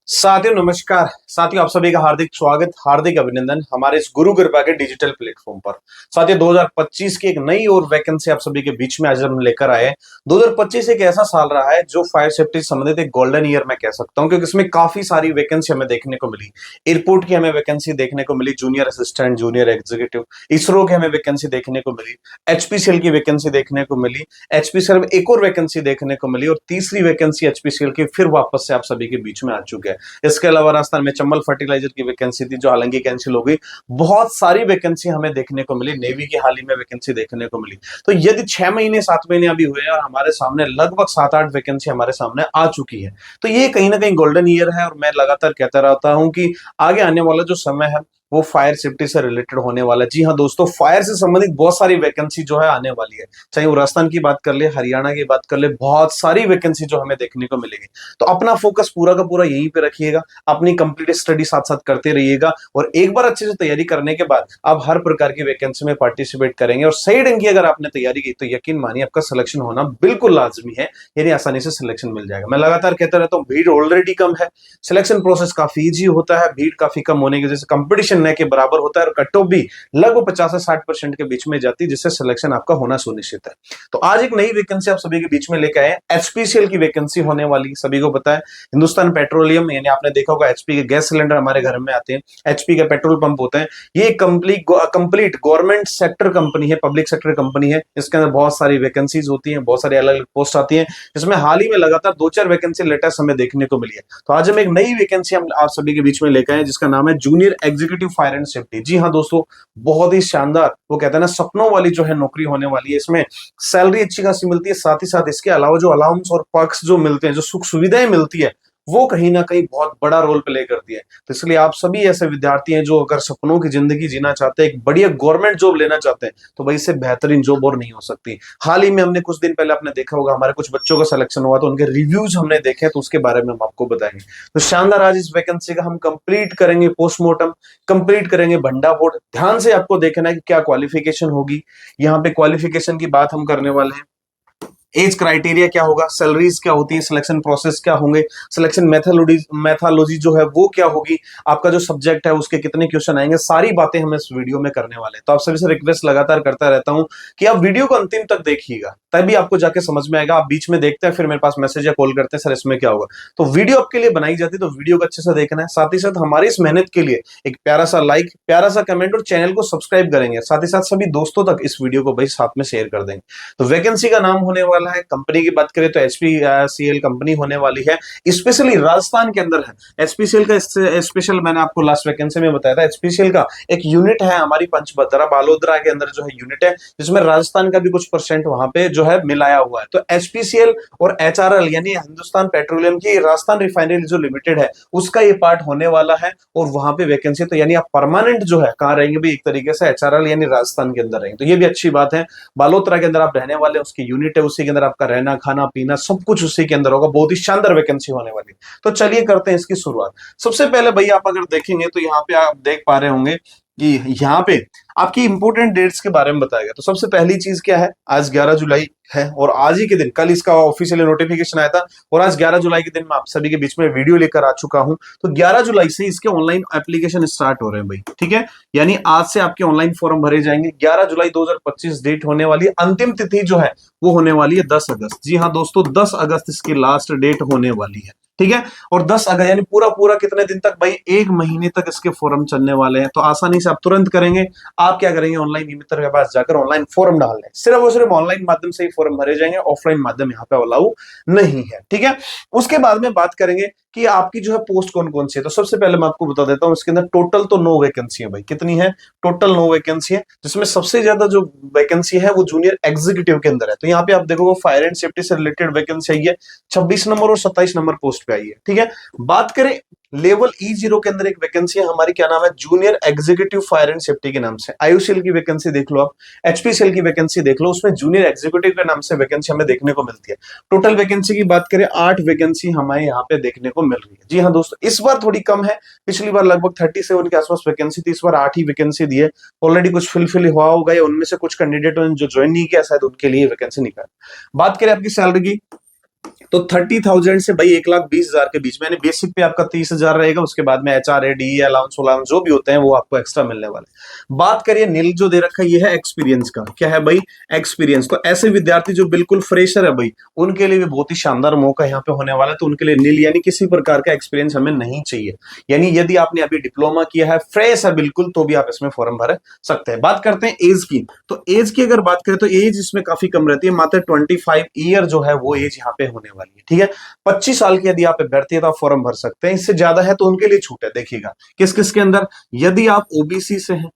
साथियों नमस्कार। साथियों आप सभी का हार्दिक स्वागत, हार्दिक अभिनंदन हमारे इस गुरु कृपा के डिजिटल प्लेटफॉर्म पर। साथियों 2025 की एक नई और वैकेंसी आप सभी के बीच में आज हम लेकर आए हैं। 2025 एक ऐसा साल रहा है जो फायर सेफ्टी से संबंधित एक गोल्डन ईयर मैं कह सकता हूं, क्योंकि इसमें काफी सारी वैकेंसी हमें देखने को मिली। एयरपोर्ट की हमें वैकेंसी देखने को मिली, junior assistant, junior executive. ISRO की हमें वैकेंसी देखने को मिली, एचपीसीएल की वैकेंसी देखने को मिली, एचपीसीएल में एक और वैकेंसी देखने को मिली और तीसरी वैकेंसी एचपीसीएल की फिर वापस से आप सभी के बीच में आ चुकी है। इसके अलावा राजस्थान में चंबल फर्टिलाइजर की वैकेंसी थी जो हालांकि कैंसिल हो गई। बहुत सारी वैकेंसी हमें देखने को मिली, नेवी की हाल ही में वैकेंसी देखने को मिली। तो यदि 6 महीने 7 महीने अभी हुए और हमारे सामने लगभग 7-8 वैकेंसी हमारे सामने आ चुकी है, तो ये कहीं ना कहीं गोल्डन ईयर है। और मैं लगातार कहता रहता हूं कि आगे आने वाला जो समय है वो फायर सेफ्टी से रिलेटेड होने वाला है। जी हाँ दोस्तों, फायर से संबंधित बहुत सारी वैकेंसी जो है आने वाली है। चाहे वो राजस्थान की बात कर ले, हरियाणा की बात कर ले, बहुत सारी वैकेंसी जो हमें देखने को मिलेगी। तो अपना फोकस पूरा का पूरा यहीं पे रखिएगा, अपनी कंप्लीट स्टडी साथ साथ करते रहिएगा और एक बार अच्छे से तैयारी करने के बाद आप हर प्रकार की वैकेंसी में पार्टिसिपेट करेंगे और सही ढंग की अगर आपने तैयारी की तो यकीन मानिए आपका सिलेक्शन होना बिल्कुल लाजमी है। यानी आसानी से सिलेक्शन मिल जाएगा। मैं लगातार कहता रहता हूँ भीड़ ऑलरेडी कम है, सिलेक्शन प्रोसेस काफी इजी होता है। भीड़ काफी कम होने की वजह से कंपटीशन न के बराबर होता है और कट ऑफ भी लगभग 50 से 60% के बीच में जाती है, जिससे सिलेक्शन आपका होना सुनिश्चित है। तो आज एक नई वैकेंसी आप सभी के बीच में लेकर आए, एचपीसीएल की वैकेंसी होने वाली, सभी को पता है। हिंदुस्तान पेट्रोलियम, यानी आपने देखा होगा एचपी के गैस सिलेंडर हमारे घर में आते हैं, एचपी के पेट्रोल पंप होते हैं। ये कंप्लीट गवर्नमेंट सेक्टर कंपनी है, पब्लिक सेक्टर कंपनी है। इसके अंदर बहुत सारी वैकेंसीज होती हैं, बहुत सारी अलग अलग पोस्ट आती हैं, जिसमें हाल ही में लगातार 2-4 वैकेंसी लेटेस्ट हमें देखने को मिली है। तो आज हम एक नई वैकेंसी हम आप सभी के बीच में लेकर आए, जिसका नाम है junior executive fire and safety. जी हाँ दोस्तों, बहुत ही शानदार, वो कहते हैं ना सपनों वाली जो है नौकरी होने वाली है। इसमें सैलरी अच्छी खासी मिलती है, साथ ही साथ इसके अलावा जो अलाउंस और पर्क्स जो मिलते हैं, जो सुख सुविधाएं मिलती है, वो कहीं ना कहीं बहुत बड़ा रोल प्ले करती है। तो इसलिए आप सभी ऐसे विद्यार्थी हैं जो अगर सपनों की जिंदगी जीना चाहते हैं, एक बढ़िया गवर्नमेंट जॉब लेना चाहते हैं, तो भाई इससे बेहतरीन जॉब और नहीं हो सकती। हाल ही में हमने कुछ दिन पहले आपने देखा होगा हमारे कुछ बच्चों का सिलेक्शन हुआ, तो उनके रिव्यूज हमने देखे, तो उसके बारे में हम आपको बताएंगे। तो शानदार, आज इस वैकेंसी का हम कंप्लीट करेंगे पोस्टमार्टम, कंप्लीट करेंगे भंडाफोड़। ध्यान से आपको देखना है कि क्या क्वालिफिकेशन होगी। यहाँ पे क्वालिफिकेशन की बात हम करने वाले हैं, एज क्राइटेरिया क्या होगा, सैलरीज क्या होती है, सिलेक्शन प्रोसेस क्या होंगे, सिलेक्शन मैथोलॉजी जो है वो क्या होगी, आपका जो सब्जेक्ट है उसके कितने क्वेश्चन आएंगे, सारी बातें हम इस वीडियो में करने वाले हैं। तो आप सभी से रिक्वेस्ट लगातार करता रहता हूं कि आप वीडियो को अंतिम तक देखिएगा, तभी आपको जाके समझ में आएगा। आप बीच में देखते हैं फिर मेरे पास मैसेज या कॉल करते हैं, सर इसमें क्या होगा। तो वीडियो आपके लिए बनाई जाती है, तो वीडियो को अच्छे से देखना है। साथ ही साथ हमारी इस मेहनत के लिए एक प्यारा सा लाइक, प्यारा सा कमेंट और चैनल को सब्सक्राइब करेंगे। साथ ही साथ सभी दोस्तों तक इस वीडियो को भाई साथ में शेयर कर देंगे। तो वैकेंसी का नाम होने वाला है, कंपनी की बात करें तो एचपीसीएल कंपनी होने वाली है, स्पेशली राजस्थान के अंदर है। एचपीसीएल का स्पेशल मैंने आपको लास्ट वैकेंसी में बताया था, एचपीसीएल का एक यूनिट है हमारी पंचभद्रा बालोद्रा के अंदर जो है यूनिट है, जिसमें राजस्थान का भी कुछ परसेंट वहां पे जो है मिलाया हुआ है। तो एचपीसीएल और एचआरएल यानी हिंदुस्तान पेट्रोलियम की राजस्थान रिफाइनरी जो लिमिटेड है, उसका ये पार्ट होने वाला है। और वहां पे वैकेंसी, तो यानी आप परमानेंट जो है कहाँ रहेंगे भी, एक तरीके से एचआरएल यानी राजस्थान के अंदर रहेंगे, तो ये भी अच्छी बात है। बालोतरा के अंदर आप रहने वाले, उसकी यूनिट है, उसी के अंदर आपका रहना खाना पीना सब कुछ उसी के अंदर होगा। बहुत ही शानदार वैकेंसी होने वाली। तो चलिए करते हैं इसकी शुरुआत। सबसे पहले भैया आप अगर देखेंगे तो यहाँ पे आप देख पा रहे होंगे कि यहाँ पे आपकी इंपोर्टेंट डेट्स के बारे में बताया गया। तो सबसे पहली चीज क्या है, आज 11 जुलाई है और आज ही के दिन, कल इसका ऑफिशियली नोटिफिकेशन आया था और आज 11 जुलाई के दिन मैं आप सभी के बीच में वीडियो लेकर आ चुका हूं। तो 11 जुलाई से इसके ऑनलाइन एप्लीकेशन स्टार्ट हो रहे हैं भाई, ठीक है। यानी आज से आपके ऑनलाइन फॉर्म भरे जाएंगे। 11 जुलाई 2025 डेट होने वाली है। अंतिम तिथि जो है वो होने वाली है 10 अगस्त। जी हाँ दोस्तों, 10 अगस्त इसकी लास्ट डेट होने वाली है, ठीक है। और 10 अगस्त यानी पूरा पूरा कितने दिन तक भाई, 1 महीने तक इसके फॉर्म चलने वाले हैं। तो आसानी से आप तुरंत करेंगे। आप क्या करेंगे, ऑनलाइन ई मित्र के पास जाकर ऑनलाइन फॉर्म डाल लें। सिर्फ और सिर्फ ऑनलाइन माध्यम से ही फॉर्म भरे जाएंगे, ऑफलाइन माध्यम यहाँ पे अलाउ नहीं है, ठीक है। उसके बाद में बात करेंगे कि आपकी जो है पोस्ट कौन कौन सी है। तो सबसे पहले मैं आपको बता देता हूँ, इसके अंदर टोटल तो 9 वैकेंसी है भाई। कितनी है, टोटल 9 वैकेंसी है, जिसमें सबसे ज्यादा जो वैकेंसी है वो जूनियर एग्जीक्यूटिव के अंदर है। तो यहाँ पे आप देखोगे फायर एंड सेफ्टी से रिलेटेड वैकेंसी आई है, 26 नंबर और 27 नंबर पोस्ट पे आई है, ठीक है। बात करें लेवल E0 के अंदर एक वैकेंसी है हमारी, क्या नाम है, junior executive fire and safety के नाम से। आईयूसीएल की वैकेंसी देख लो आप, एचपीसीएल की वैकेंसी देख लो, उसमें जूनियर एग्जीक्यूटिव के नाम से वैकेंसी हमें देखने को मिलती है। टोटल वैकेंसी की बात करें 8 वैकेंसी हमें यहाँ पे देखने को मिल रही है। जी हाँ दोस्तों, इस बार थोड़ी कम है, पिछली बार लगभग 37 के आसपास वैकेंसी थी, इस बार 8 ही वैकेंसी दी है। ऑलरेडी कुछ फिलफिल हुआ होगा या उनमें से कुछ कैंडिडेट जो ज्वाइन नहीं किया शायद उनके लिए वैकेंसी निकाल। बात करें आपकी सैलरी की, तो 30,000 से भाई 1,20,000 के बीच में, यानी बेसिक पे आपका 30,000 रहेगा, उसके बाद में HRA DE अलाउंस अलाउंस जो भी होते हैं वो आपको एक्स्ट्रा मिलने वाले। बात करिए नील जो दे रखा है ये है एक्सपीरियंस का, क्या है भाई एक्सपीरियंस। तो ऐसे विद्यार्थी जो बिल्कुल फ्रेशर है भाई उनके लिए भी बहुत ही शानदार मौका यहाँ पे होने वाला है। तो उनके लिए नील यानी किसी प्रकार का एक्सपीरियंस हमें नहीं चाहिए, यानी यदि आपने अभी डिप्लोमा किया है, फ्रेश है बिल्कुल, तो भी आप इसमें फॉर्म भर सकते हैं। बात करते हैं एज की, तो एज की अगर बात करें तो एज इसमें काफी कम रहती है, मात्र 25 ईयर जो है वो एज यहाँ पे होने वाली है, ठीक है। 25 साल की यदि आप अभ्यर्थी है तो आप फॉर्म भर सकते हैं, इससे ज्यादा है तो उनके लिए छूट है। देखिएगा किस किस के अंदर, यदि आप ओबीसी से हैं,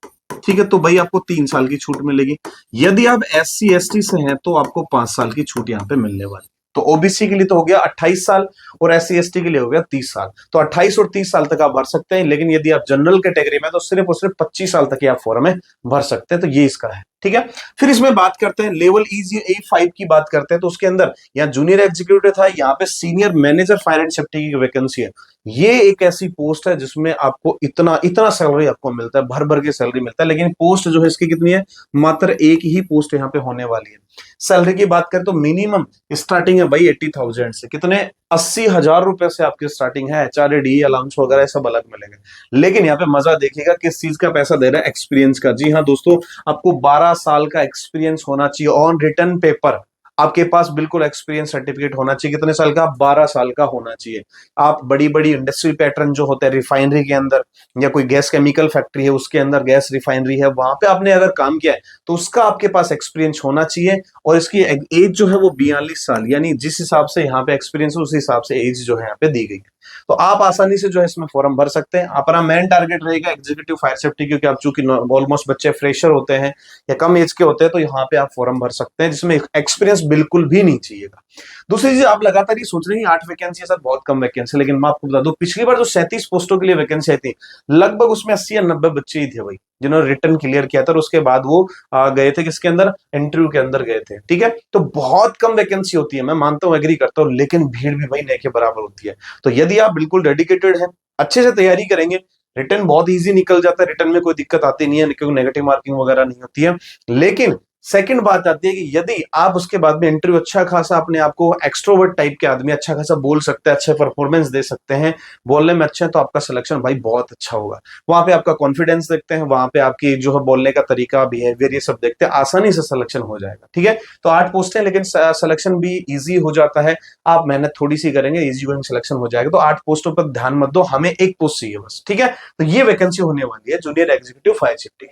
ठीक है, तो भाई आपको 3 साल की छूट मिलेगी। यदि आप SC ST से हैं तो आपको 5 साल की छूट यहाँ पे मिलने वाली। तो ओबीसी के लिए तो हो गया 28 साल और SC ST के लिए हो गया 30 साल। तो 28 और 30 साल तक आप भर सकते हैं, लेकिन यदि आप जनरल कैटेगरी में तो सिर्फ और सिर्फ 25 साल तक ही आप फॉर्म में भर सकते हैं। तो ये इसका है, ठीक है। फिर इसमें बात करते हैं लेवल इजी A5 की बात करते हैं, तो उसके अंदर यहाँ जूनियर एग्जीक्यूटिव था, यहाँ पे senior manager fire and safety की वैकेंसी है। ये एक ऐसी पोस्ट है जिसमें आपको इतना इतना सैलरी आपको मिलता है, भर भर के सैलरी मिलता है, लेकिन पोस्ट जो है इसकी कितनी है, मात्र एक ही पोस्ट यहाँ पे होने वाली है। सैलरी की बात करें तो मिनिमम स्टार्टिंग है भाई 80,000 से, कितने 80,000 रुपए से आपकी स्टार्टिंग है। HRA DE अलाउंस वगैरह सब अलग मिलेंगे, लेकिन यहाँ पे मजा देखिएगा किस चीज का पैसा दे रहा है, एक्सपीरियंस का। जी हाँ दोस्तों, आपको 12 साल का एक्सपीरियंस होना चाहिए ऑन रिटर्न पेपर, आपके पास बिल्कुल एक्सपीरियंस सर्टिफिकेट होना चाहिए। कितने साल का, 12 साल का होना चाहिए। आप बड़ी बड़ी इंडस्ट्री पैटर्न जो होते हैं रिफाइनरी के अंदर, या कोई गैस केमिकल फैक्ट्री है उसके अंदर, गैस रिफाइनरी है, वहां पे आपने अगर काम किया है तो उसका आपके पास एक्सपीरियंस होना चाहिए। और इसकी एज जो है वो 42 साल, यानी जिस हिसाब से यहाँ पे एक्सपीरियंस है उस हिसाब से एज जो है यहाँ पे दी गई है। तो आप आसानी से जो है इसमें फॉर्म भर सकते हैं। अपना मेन टारगेट रहेगा एग्जीक्यूटिव फायर सेफ्टी, क्योंकि आप चूंकि ऑलमोस्ट बच्चे फ्रेशर होते हैं या कम एज के होते हैं, तो यहाँ पे आप फॉर्म भर सकते हैं, जिसमें एक्सपीरियंस बिल्कुल भी नहीं चाहिएगा। दूसरी चीज, आप लगातार ये सोच रहे हैं 8 वैकेंसी है सर, बहुत कम वैकेंसी, लेकिन मैं आपको बता दूं पिछली बार जो 37 पोस्टों के लिए वैकेंसी आई थी, लगभग उसमें 80 या 90 बच्चे ही थे भाई जिन्होंने रिटर्न क्लियर किया था, और उसके बाद वो गए थे किसके अंदर, इंटरव्यू के अंदर गए थे, ठीक है। तो बहुत कम वैकेंसी होती है, मैं मानता हूं, एग्री करता हूं, लेकिन भीड़ भी भाई नहीं के बराबर होती है। तो यदि आप बिल्कुल डेडिकेटेड है, अच्छे से तैयारी करेंगे, रिटर्न बहुत इजी निकल जाता है, रिटर्न में कोई दिक्कत आती नहीं है, क्योंकि नेगेटिव मार्किंग वगैरह नहीं होती है। लेकिन सेकंड बात आती है कि यदि आप उसके बाद में इंटरव्यू अच्छा खासा अपने आप को एक्सट्रोवर्ट टाइप के आदमी अच्छा खासा बोल सकते हैं, अच्छे परफॉर्मेंस दे सकते हैं, बोलने में अच्छे हैं, तो आपका सिलेक्शन भाई बहुत अच्छा होगा। वहां पे आपका कॉन्फिडेंस देखते हैं, वहां पे आपकी जो है बोलने का तरीका, बिहेवियर, ये सब देखते हैं, आसानी से सिलेक्शन हो जाएगा, ठीक है। तो 8 पोस्टें, लेकिन सिलेक्शन भी इजी हो जाता है, आप मेहनत थोड़ी सी करेंगे इजी गोइंग सिलेक्शन हो जाएगा। तो 8 पोस्टों पर ध्यान मत दो, हमें एक पोस्ट चाहिए बस, ठीक है। तो ये वैकेंसी होने वाली है जूनियर एग्जीक्यूटिव फायर सेफ्टी।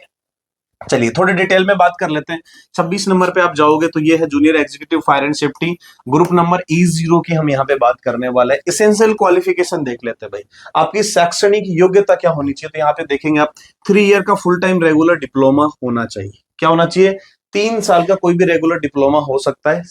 चलिए थोड़े डिटेल में बात कर लेते हैं। 26 नंबर पे आप जाओगे तो ये है junior executive fire and safety, group number E0 की हम यहाँ पे बात करने वाला है। एसेंशियल क्वालिफिकेशन देख लेते हैं भाई, आपकी शैक्षणिक योग्यता क्या होनी चाहिए। तो यहाँ पे देखेंगे आप 3 ईयर का फुल टाइम रेगुलर डिप्लोमा होना चाहिए। क्या होना चाहिए, 3 साल का कोई भी रेगुलर डिप्लोमा हो सकता है,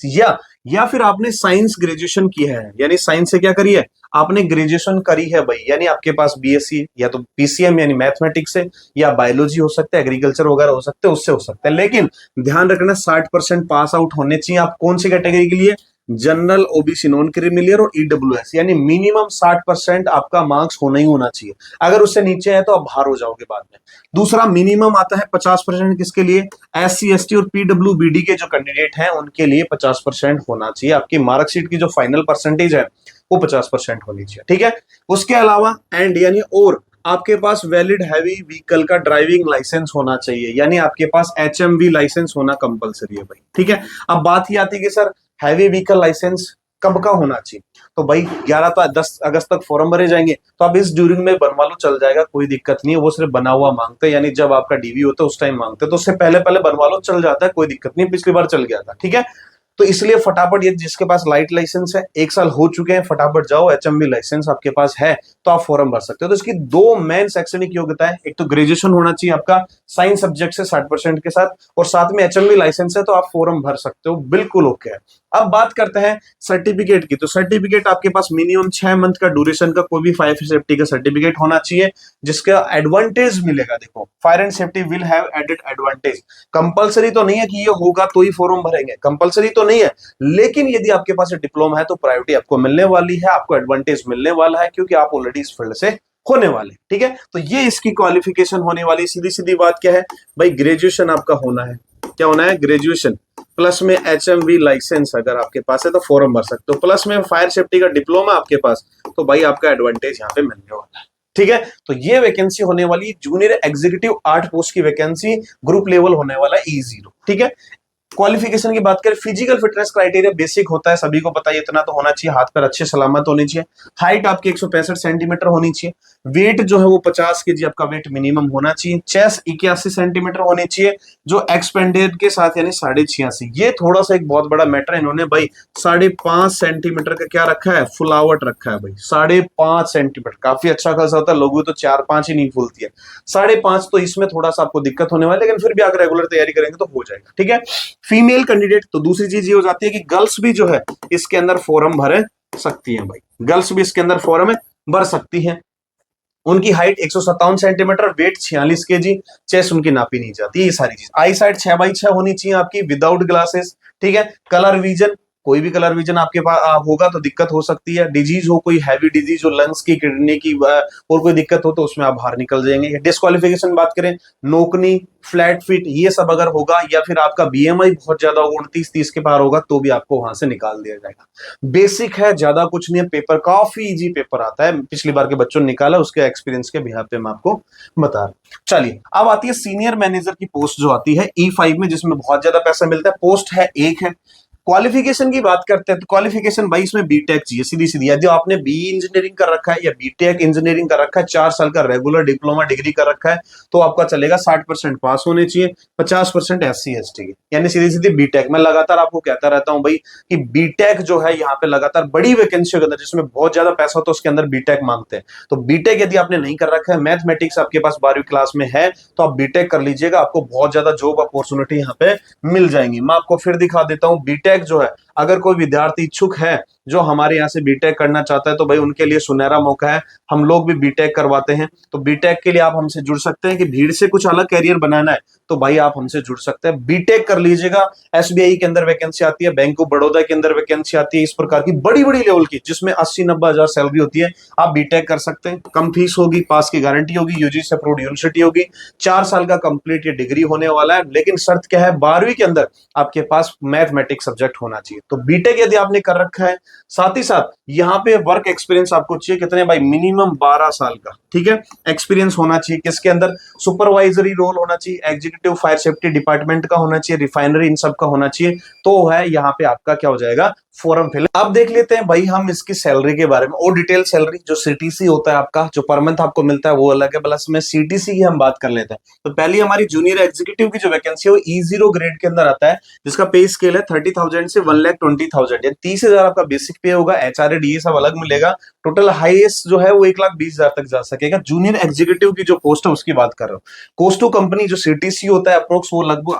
या फिर आपने साइंस ग्रेजुएशन किया है, यानी साइंस से क्या करी है, आपने ग्रेजुएशन करी है भाई, यानी आपके पास BSc या तो PCM यानी मैथमेटिक्स से, या बायोलॉजी हो सकता है, एग्रीकल्चर वगैरह हो सकते हैं, उससे हो सकता है। लेकिन ध्यान रखना 60% पास आउट होने चाहिए। आप कौन सी कैटेगरी के लिए, जनरल, OBC, नॉन क्रीमिलियर और EWS, यानी मिनिमम 60% आपका मार्क्स होना ही होना चाहिए। अगर उससे नीचे है तो आप बाहर हो जाओगे बाद में। दूसरा मिनिमम आता है 50%, किसके लिए, SC ST और PWBD के जो कैंडिडेट हैं उनके लिए 50% होना चाहिए। आपकी मार्कशीट की जो फाइनल परसेंटेज है वो 50% होनी चाहिए, ठीक है। उसके अलावा एंड यानी और आपके पास वैलिड हैवी व्हीकल का ड्राइविंग लाइसेंस होना चाहिए, यानी आपके पास HMV लाइसेंस होना कंपलसरी है भाई, ठीक है। अब बात ही आती है कि सर हैवी व्हीकल लाइसेंस कब का होना चाहिए, तो भाई 10 अगस्त तक फॉर्म भरे जाएंगे, तो आप इस ड्यूरिंग में बनवा लो, चल जाएगा, कोई दिक्कत नहीं है। वो सिर्फ बना हुआ मांगते हैं, यानी जब आपका DV होता है उस टाइम मांगते हैं, तो उससे पहले पहले बनवा लो, चल जाता है, कोई दिक्कत नहीं, पिछली बार चल गया था, ठीक है। तो इसलिए फटाफट, ये जिसके पास लाइट लाइसेंस है, 1 साल हो चुके हैं, फटाफट जाओ, HMV लाइसेंस आपके पास है तो आप फॉर्म भर सकते हो। तो इसकी 2 मेन शैक्षणिक योग्यता है, एक तो ग्रेजुएशन होना चाहिए आपका साइंस सब्जेक्ट से 60% के साथ, और साथ में HMV लाइसेंस है, तो आप फॉर्म भर सकते हो, बिल्कुल ओके है। अब बात करते हैं सर्टिफिकेट की, तो सर्टिफिकेट आपके पास मिनिमम 6 मंथ का ड्यूरेशन का कोई भी फायर सेफ्टी का सर्टिफिकेट होना चाहिए, जिसका एडवांटेज मिलेगा। देखो, fire and safety will have added advantage. Compulsory तो नहीं है कि ये होगा तो ही फॉर्म भरेंगे, कंपलसरी तो नहीं है, लेकिन यदि आपके पास डिप्लोमा है तो प्रायोरिटी आपको मिलने वाली है, आपको एडवांटेज मिलने वाला है, क्योंकि आप ऑलरेडी इस फील्ड से होने वाले, ठीक है। तो ये इसकी क्वालिफिकेशन होने वाली। सीधी सीधी बात क्या है भाई, ग्रेजुएशन आपका होना है, क्या होना है, ग्रेजुएशन प्लस में HMV लाइसेंस अगर आपके पास है तो फॉर्म भर सकते हो, प्लस में फायर सेफ्टी का डिप्लोमा आपके पास, तो भाई आपका एडवांटेज यहाँ पे मिलने वाला है। ठीक है, तो ये वैकेंसी होने वाली जूनियर एग्जीक्यूटिव 8 पोस्ट की वैकेंसी, ग्रुप लेवल होने वाला E0। ठीक है, क्वालिफिकेशन की बात करें, फिजिकल फिटनेस क्राइटेरिया बेसिक होता है, सभी को पता है, इतना तो होना चाहिए, हाथ पैर अच्छे सलामत होने चाहिए, हाइट आपकी 165 सेंटीमीटर होनी चाहिए, वेट जो है वो 50 केजी आपका वेट मिनिमम होना चाहिए, चेस्ट 81 सेंटीमीटर होनी चाहिए, जो एक्सपेंडेड के साथ यानी 86.5। ये थोड़ा सा एक बहुत बड़ा मैटर, इन्होंने भाई 5.5 सेंटीमीटर का क्या रखा है, फुलावट रखा है भाई, 5.5 सेंटीमीटर काफी अच्छा खासा होता है, लोगों तो 4-5 ही नहीं फूलती है, 5.5 तो इसमें थोड़ा सा आपको दिक्कत होने वाली है, लेकिन फिर भी अगर रेगुलर तैयारी करेंगे तो हो जाएगा। ठीक है, फीमेल कैंडिडेट, तो दूसरी चीज ये हो जाती है कि गर्ल्स भी जो है इसके अंदर फॉर्म भर सकती हैं भाई, गर्ल्स भी इसके अंदर फॉर्म भर सकती हैं। उनकी height 157 centimetre, weight 46 KG, chest उनकी नापी नहीं जाती, ये सारी चीज। आई साइड 6x6 होनी चाहिए आपकी, विदाउट ग्लासेस। ठीक है, कलर विजन, कोई भी कलर विजन आपके पास होगा तो दिक्कत हो सकती है, डिजीज हो कोई हैवी डिजीज हो, लंग्स की, किडनी की और कोई दिक्कत हो तो उसमें आप बाहर निकल जाएंगे। डिस्क्वालिफिकेशन बात करें, नोकनी, फ्लैट फिट, ये सब अगर होगा, या फिर आपका BMI बहुत ज्यादा होगा, 29-30 के पार होगा, तो भी आपको वहां से निकाल दिया जाएगा। बेसिक है, ज्यादा कुछ नहीं है, पेपर काफी इजी पेपर आता है, पिछली बार के बच्चों ने निकाला, उसके एक्सपीरियंस के बिहार पे मैं आपको बता रहा हूं। चलिए, अब आती है सीनियर मैनेजर की पोस्ट जो आती है E5 में, जिसमें बहुत ज्यादा पैसा मिलता है, पोस्ट है एक है। क्वालिफिकेशन की बात करते हैं तो क्वालिफिकेशन भाई इसमें बीटेक चाहिए, सीधी सीधी, यदि आपने BE इंजीनियरिंग कर रखा है या बीटेक इंजीनियरिंग कर रखा है, 4 साल का रेगुलर डिप्लोमा डिग्री कर रखा है, तो आपका चलेगा, 60% पास होने चाहिए, 50% SC ST के, यानी सीधी सीधी बीटेक। मैं लगातार आपको कहता रहता हूं भाई कि बीटेक जो है यहाँ पे लगातार बड़ी वैकेंसी के अंदर, जिसमें बहुत ज्यादा पैसा होता है उसके अंदर बीटेक मांगते हैं, तो बीटेक यदि आपने नहीं कर रखा है, मैथमेटिक्स आपके पास 12वीं क्लास में है, तो आप बीटेक कर लीजिएगा, आपको बहुत ज्यादा जॉब अपॉर्चुनिटी यहाँ पे मिल जाएंगी। मैं आपको फिर दिखा देता हूँ, बीटेक जो है, अगर कोई विद्यार्थी इच्छुक है जो हमारे यहाँ से बीटेक करना चाहता है, तो भाई उनके लिए सुनहरा मौका है, हम लोग भी बीटेक करवाते हैं। तो बीटेक के लिए आप हमसे जुड़ सकते हैं, कि भीड़ से कुछ अलग करियर बनाना है तो भाई आप हमसे जुड़ सकते हैं, बीटेक कर लीजिएगा। SBI के अंदर वैकेंसी आती है, बैंक ऑफ बड़ौदा के अंदर वैकेंसी आती है, इस प्रकार की बड़ी बड़ी लेवल की, जिसमें 80-90 हजार सैलरी होती है, आप बीटेक कर सकते हैं। कम फीस होगी, पास की गारंटी होगी, यूजीसी अप्रूव्ड यूनिवर्सिटी होगी, 4 साल का कंप्लीट ये डिग्री होने वाला है, लेकिन शर्त क्या है, 12वीं के अंदर आपके पास मैथमेटिक्स सब्जेक्ट होना चाहिए। तो बीटेक यदि आपने कर रखा है, साथ ही साथ यहाँ पे वर्क एक्सपीरियंस आपको चाहिए, कितने भाई, मिनिमम 12 साल का। ठीक है, एक्सपीरियंस होना चाहिए, किसके अंदर, सुपरवाइजरी रोल होना चाहिए, एग्जीक्यूटिव फायर सेफ्टी डिपार्टमेंट का होना चाहिए, रिफाइनरी, इन सब का होना चाहिए, तो है यहाँ पे आपका क्या हो जाएगा, फॉर्म फिल। अब देख लेते हैं भाई हम इसकी सैलरी के बारे में, और डिटेल सैलरी जो CTC होता है आपका, जो पर मंथ आपको मिलता है वो अलग है, प्लस में CTC की हम बात कर लेते हैं। तो पहली हमारी जूनियर एग्जीक्यूटिव की जो वैकेंसी है वो E0 ग्रेड के अंदर आता है, जिसका पे स्केल है 30,000 से 1,20,000, 30,000 आपका बेसिक पे होगा, HRA DA सब अलग मिलेगा, टोटल हाईएस्ट जो है वो 1,20,000 तक जा सकेगा। जूनियर एग्जीक्यूटिव की जो पोस्ट है उसकी बात कर रहा हूँ। कोस्टू कंपनी जो CTC होता है अप्रोक्स, वो लगभग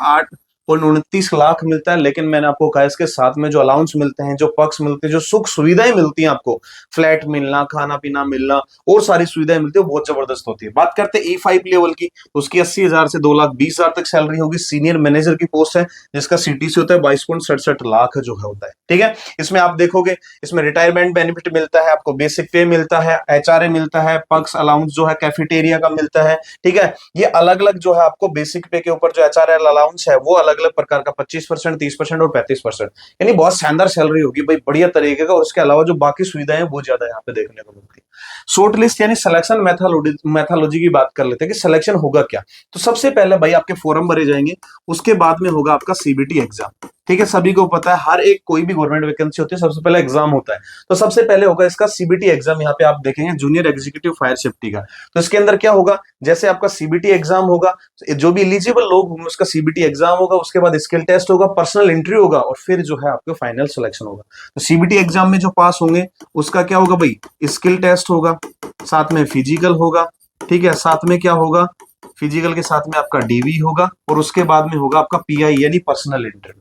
8.29 लाख मिलता है, लेकिन मैंने आपको कहा इसके साथ में जो अलाउंस मिलते हैं, जो पक्ष मिलते हैं, जो सुख सुविधाएं मिलती हैं आपको, फ्लैट मिलना, खाना पीना मिलना और सारी सुविधाएं मिलती है, बहुत जबरदस्त होती है। बात करते हैं E5 लेवल की, उसकी 80,000 से 2,20,000 तक सैलरी होगी। सीनियर मैनेजर की पोस्ट है, जिसका CTC होता है 22.67 लाख जो है होता है। ठीक है, इसमें आप देखोगे, इसमें रिटायरमेंट बेनिफिट मिलता है आपको, बेसिक पे मिलता है, HRA मिलता है, पक्ष अलाउंस जो है कैफेटेरिया का मिलता है। ठीक है, ये अलग अलग जो है आपको बेसिक पे के ऊपर जो HRA अलाउंस है वो अलग अलग प्रकार का 25%, 30% और 35%, यानी बहुत शानदार सैलरी होगी भाई, बढ़िया तरीके का। और उसके अलावा जो बाकी सुविधाएं हैं वो ज्यादा यहाँ पे देखने को मिलती है। शॉर्ट लिस्ट यानी सिलेक्शन मैथोलॉजी की बात कर लेते हैं कि सिलेक्शन होगा क्या। तो सबसे पहले भाई आपके फॉर्म भरे जाएंगे, उसके बाद में होगा आपका CBT एग्जाम। ठीक है, सभी को पता है, हर एक कोई भी गवर्नमेंट वैकेंसी होती है सबसे पहले एग्जाम होता है, तो सबसे पहले होगा इसका CBT एग्जाम। यहाँ पे आप देखेंगे जूनियर एग्जीक्यूटिव फायर सेफ्टी का, तो इसके अंदर क्या होगा, जैसे आपका CBT एग्जाम होगा, जो भी एलिजिबल लोग होंगे उसका CBT एग्जाम होगा, उसके बाद स्किल टेस्ट होगा, पर्सनल इंटरव्यू होगा, और फिर जो है आपका फाइनल सिलेक्शन होगा। तो CBT एग्जाम में जो पास होंगे उसका क्या होगा भाई, स्किल टेस्ट होगा, साथ में फिजिकल होगा। ठीक है, साथ में क्या होगा, फिजिकल के साथ में आपका DV होगा, और उसके बाद में होगा आपका PI यानी पर्सनल इंटरव्यू।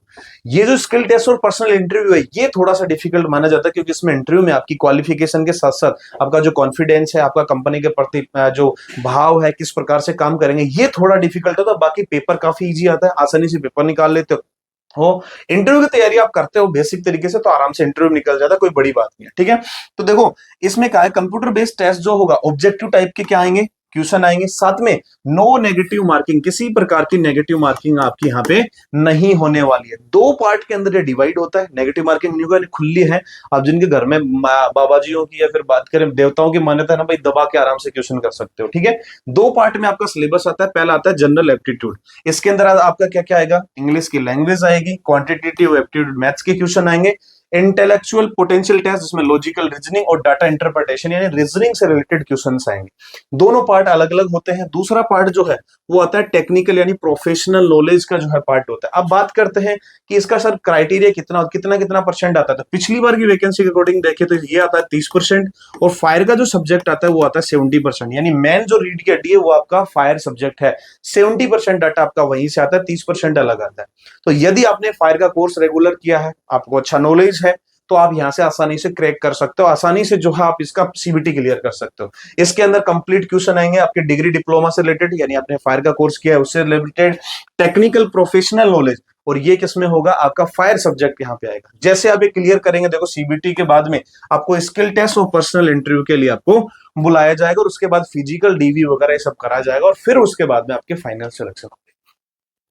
ये जो स्किल टेस्ट और पर्सनल इंटरव्यू है ये थोड़ा सा डिफिकल्ट माना जाता है, क्योंकि इसमें इंटरव्यू में आपकी क्वालिफिकेशन के साथ साथ आपका जो कॉन्फिडेंस है, आपका कंपनी के प्रति जो भाव है, किस प्रकार से काम करेंगे, ये थोड़ा डिफिकल्ट होता है। बाकी पेपर काफी इजी आता है, आसानी से पेपर निकाल लेते हो। इंटरव्यू की तैयारी आप करते हो बेसिक तरीके से, तो आराम से इंटरव्यू निकल जाता है, कोई बड़ी बात नहीं है। ठीक है, तो देखो इसमें क्या है, कंप्यूटर बेस्ड टेस्ट जो होगा ऑब्जेक्टिव टाइप के क्या आएंगे, क्वेश्चन आएंगे। साथ में नो नेगेटिव मार्किंग, किसी प्रकार की नेगेटिव मार्किंग आपकी यहाँ पे नहीं होने वाली है। दो पार्ट के अंदर ये डिवाइड होता है, नेगेटिव मार्किंग नहीं होगा, खुली है। आप जिनके घर में बाबा जियों की या फिर बात करें देवताओं की मान्यता है ना भाई, दबा के आराम से क्वेश्चन कर सकते हो। ठीक है, दो पार्ट में आपका सिलेबस आता है। पहला आता है जनरल एप्टीट्यूड, इसके अंदर आपका क्या क्या आएगा, इंग्लिश की लैंग्वेज आएगी, क्वांटिटेटिव एप्टीट्यूड मैथ्स के क्वेश्चन आएंगे, इंटेलेक्चुअल पोटेंशियल टेस्ट जिसमें लॉजिकल रीजनिंग और डाटा इंटरप्रिटेशन यानी रीजनिंग से रिलेटेड क्वेश्चंस आएंगे। दोनों पार्ट अलग अलग होते हैं। दूसरा पार्ट जो है वो आता है टेक्निकल यानी प्रोफेशनल नॉलेज का जो है पार्ट होता है। अब बात करते हैं कि इसका सर क्राइटेरिया कितना कितना कितना परसेंट आता है। तो पिछली बार की वैकेंसी के अकॉर्डिंग देखें तो ये आता है 30%, और फायर का जो सब्जेक्ट आता है वो आता है 70%, यानी मेन जो रीड की हड्डी है वो आपका फायर सब्जेक्ट है। 70% डाटा आपका वहीं से आता है, 30% अलग आता है। तो यदि आपने फायर का कोर्स रेगुलर किया है, आपको अच्छा नॉलेज है, तो आप यहां से आसानी से क्रैक कर सकते हो, आसानी से जो है आप इसका सीबीटी क्लियर कर सकते हो। इसके अंदर कंप्लीट क्वेश्चन आएंगे आपके डिग्री डिप्लोमा से रिलेटेड, यानी आपने फायर का कोर्स किया है उससे रिलेटेड, टेक्निकल प्रोफेशनल नॉलेज, और ये किसमें होगा, आपका फायर सब्जेक्ट यहाँ पे आएगा। जैसे आप ये क्लियर करेंगे, देखो सीबीटी के बाद में आपको स्किल टेस्ट और पर्सनल इंटरव्यू के लिए आपको बुलाया जाएगा, और उसके बाद फिजिकल डीवी वगैरह ये सब करा जाएगा, और फिर उसके बाद में आपके फाइनल सिलेक्शन।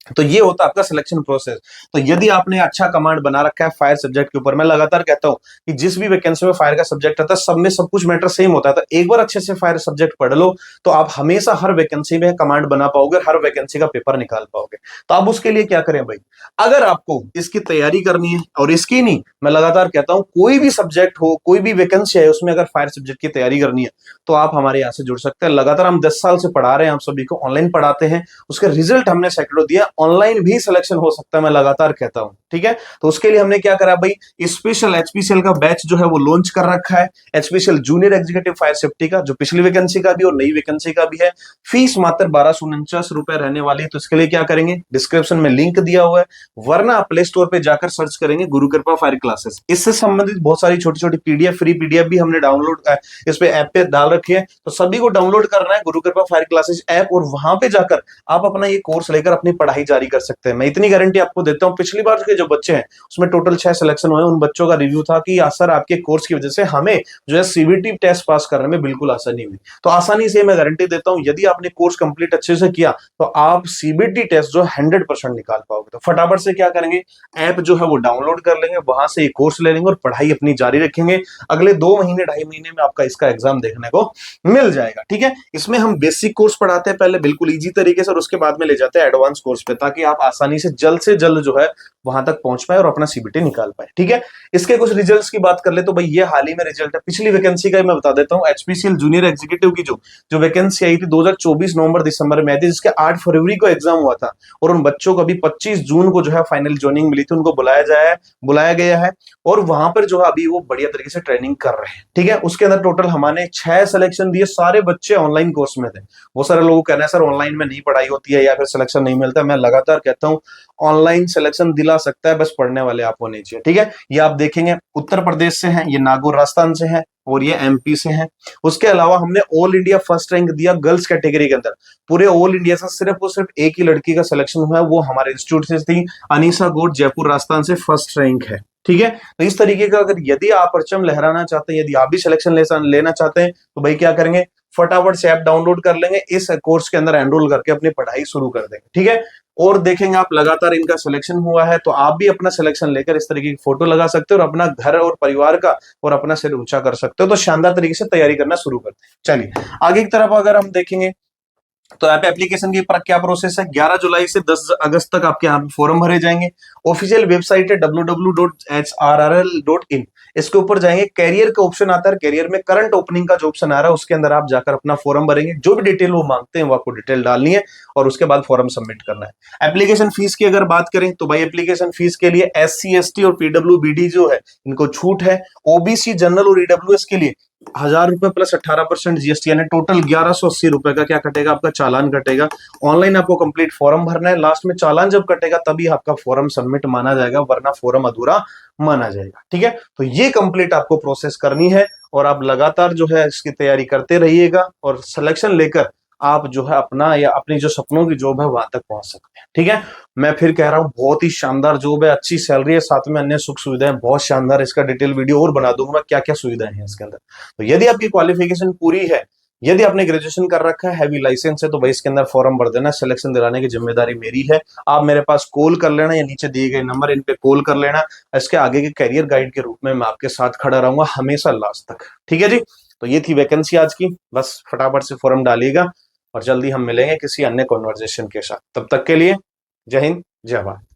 तो ये होता है आपका सिलेक्शन प्रोसेस। तो यदि आपने अच्छा कमांड बना रखा है फायर सब्जेक्ट के ऊपर, मैं लगातार कहता हूं कि जिस भी वैकेंसी में फायर का सब्जेक्ट आता है सब में सब कुछ मैटर सेम होता है, तो एक बार अच्छे से फायर सब्जेक्ट पढ़ लो तो आप हमेशा हर वैकेंसी में कमांड बना पाओगे, हर वैकेंसी का पेपर निकाल पाओगे। तो आप उसके लिए क्या करें भाई, अगर आपको इसकी तैयारी करनी है, और इसकी नहीं, मैं लगातार कहता हूं कोई भी सब्जेक्ट हो, कोई भी वैकेंसी है उसमें अगर फायर सब्जेक्ट की तैयारी करनी है तो आप हमारे यहाँ से जुड़ सकते हैं। लगातार हम 10 साल से पढ़ा रहे हैं, आप सभी को ऑनलाइन पढ़ाते हैं, उसके रिजल्ट हमने सैकड़ों दिया, ऑनलाइन भी सिलेक्शन हो सकता है, मैं लगातार कहता हूं। ठीक है, तो उसके लिए हमने क्या करा भाई, स्पेशल एचपीसीएल का बैच जो है वो लॉन्च कर रखा है, HPCL junior executive fire safety का, जो पिछली वैकेंसी का भी और नई वैकेंसी का भी है। फीस मात्र 1249 रुपए रहने वाली है। तो इसके लिए क्या करेंगे, डिस्क्रिप्शन में लिंक दिया हुआ है, वरना आप प्ले स्टोर पे जाकर सर्च करेंगे गुरु कृपा फायर क्लासेस। इससे संबंधित बहुत सारी छोटी छोटी पीडीएफ, फ्री पीडीएफ भी हमने डाउनलोड इस पे ऐप पे डाल रखी है, तो सभी को डाउनलोड करना है गुरु कृपा फायर क्लासेस ऐप, और वहां पे जाकर आप अपना ये कोर्स लेकर अपनी पढ़ाई जारी कर सकते हैं। मैं इतनी गारंटी आपको देता हूं, पिछली बार के जो बच्चे हैं उसमें टोटल 6 सिलेक्शन हुए, उन बच्चों का रिव्यू था कि सर आपके कोर्स की वजह से हमें जो है सीबीटी टेस्ट पास करने में बिल्कुल आसानी हुई। तो आसानी से मैं गारंटी देता हूं, यदि आपने कोर्स कंप्लीट अच्छे से किया तो आप सीबीटी टेस्ट जो 100% निकाल पाओगे। तो फटाफट से क्या करेंगे, ऐप जो है वो डाउनलोड कर लेंगे, वहां से कोर्स ले लेंगे और पढ़ाई अपनी जारी रखेंगे। अगले 2 महीने 2.5 महीने में आपका इसका एग्जाम देखने को मिल जाएगा। ठीक है, इसमें हम बेसिक कोर्स पढ़ाते हैं पहले बिल्कुल इजी तरीके से, और उसके बाद में ले जाते हैं एडवांस कोर्स पे, ताकि आप आसानी से जल्द जो है वहां तक पहुंच पाए और अपना सीबीटी निकाल पाए। ठीक है, इसके कुछ रिजल्ट्स की बात कर ले तो भाई ये हाल ही में रिजल्ट है, पिछली वैकेंसी का मैं बता देता हूं। एचपीसीएल जूनियर एग्जीक्यूटिव की जो वैकेंसी आई थी 2024 नवंबर दिसंबर में आई थी, जिसके 8 फरवरी को एग्जाम हुआ था, और उन बच्चों को अभी 25 जून को जो है फाइनल ज्वाइनिंग मिली थी, उनको बुलाया गया है, और वहां पर जो है अभी वो बढ़िया तरीके से ट्रेनिंग कर रहे हैं। ठीक है, उसके अंदर टोटल हमारे 6 सिलेक्शन दिए, सारे बच्चे ऑनलाइन कोर्स में थे। बहुत सारे लोगों कहना है सर ऑनलाइन में नहीं पढ़ाई होती है या फिर सिलेक्शन नहीं मिलता। मैं लगातार कहता हूं ऑनलाइन सिलेक्शन दिला सकता है, बस पढ़ने वाले आप होने चाहिए। ठीक है, ये आप देखेंगे उत्तर प्रदेश से हैं, ये नागौर राजस्थान से हैं, और ये एमपी से हैं। उसके अलावा हमने ऑल इंडिया फर्स्ट रैंक दिया गर्ल्स कैटेगरी के अंदर। पूरे ऑल इंडिया से सिर्फ और सिर्फ एक ही लड़की का सिलेक्शन हुआ है, वो हमारे इंस्टीट्यूट से थी, अनीसा गोड, जयपुर राजस्थान से फर्स्ट रैंक है। ठीक है, तो इस तरीके का अगर यदि आप परचम लहराना चाहते हैं, यदि आप भी सिलेक्शन लेना चाहते हैं, तो भाई क्या करेंगे, फटाफट से ऐप डाउनलोड कर लेंगे, इस कोर्स के अंदर एनरोल करके अपनी पढ़ाई शुरू कर देंगे। ठीक है, और देखेंगे आप लगातार इनका सिलेक्शन हुआ है तो आप भी अपना सिलेक्शन लेकर इस तरीके की फोटो लगा सकते हो, और अपना घर और परिवार का और अपना सिर ऊंचा कर सकते हो। तो शानदार तरीके से तैयारी करना शुरू करते हैं। चलिए आगे की तरफ अगर हम देखेंगे तो ऐप एप्लीकेशन की क्या प्रोसेस है, 11 जुलाई से 10 अगस्त तक आपके यहाँ पे फॉर्म भरे जाएंगे। ऑफिशियल वेबसाइट है www.hrrl.in, इसके ऊपर जाएंगे, कैरियर का ऑप्शन आता है, कैरियर में करंट ओपनिंग का जो ऑप्शन आ रहा है उसके अंदर आप जाकर अपना फॉर्म भरेंगे, जो भी डिटेल वो मांगते हैं वो आपको डिटेल डालनी है, और उसके बाद फॉर्म सबमिट करना है। एप्लीकेशन फीस की अगर बात करें तो भाई एप्लीकेशन फीस के लिए SC ST और PWBD जो है इनको छूट है, OBC जनरल और EWS के लिए 1000 रुपए प्लस 18% जीएसटी, यानी टोटल 1180 रुपए का क्या कटेगा, आपका चालान कटेगा। ऑनलाइन आपको कंप्लीट फॉर्म भरना है, लास्ट में चालान जब कटेगा तभी आपका फॉर्म सबमिट माना जाएगा, वरना फॉर्म अधूरा माना जाएगा। ठीक है, तो ये कंप्लीट आपको प्रोसेस करनी है, और आप लगातार जो है इसकी तैयारी करते रहिएगा, और सिलेक्शन लेकर आप जो है अपना या अपनी जो सपनों की जॉब है वहां तक पहुंच सकते हैं। ठीक है, मैं फिर कह रहा हूं बहुत ही शानदार जॉब है, अच्छी सैलरी है, साथ में अन्य सुख सुविधाएं बहुत शानदार। इसका डिटेल वीडियो और बना दूंगा क्या क्या सुविधाएं हैं इसके अंदर। तो यदि आपकी क्वालिफिकेशन पूरी है, यदि आपने ग्रेजुएशन कर रखा है, हैवी लाइसेंस है, तो भाई इसके अंदर फॉर्म भर देना, सिलेक्शन दिलाने की जिम्मेदारी मेरी है। आप मेरे पास कॉल कर लेना, या नीचे दिए गए नंबर इन पे कॉल कर लेना। इसके आगे के करियर गाइड के रूप में मैं आपके साथ खड़ा रहूंगा हमेशा लास्ट तक। ठीक है जी। तो ये थी वैकेंसी आज की, बस फटाफट से फॉर्म डालिएगा और जल्दी हम मिलेंगे किसी अन्य कॉन्वर्जेशन के साथ। तब तक के लिए जय हिंद, जय भारत।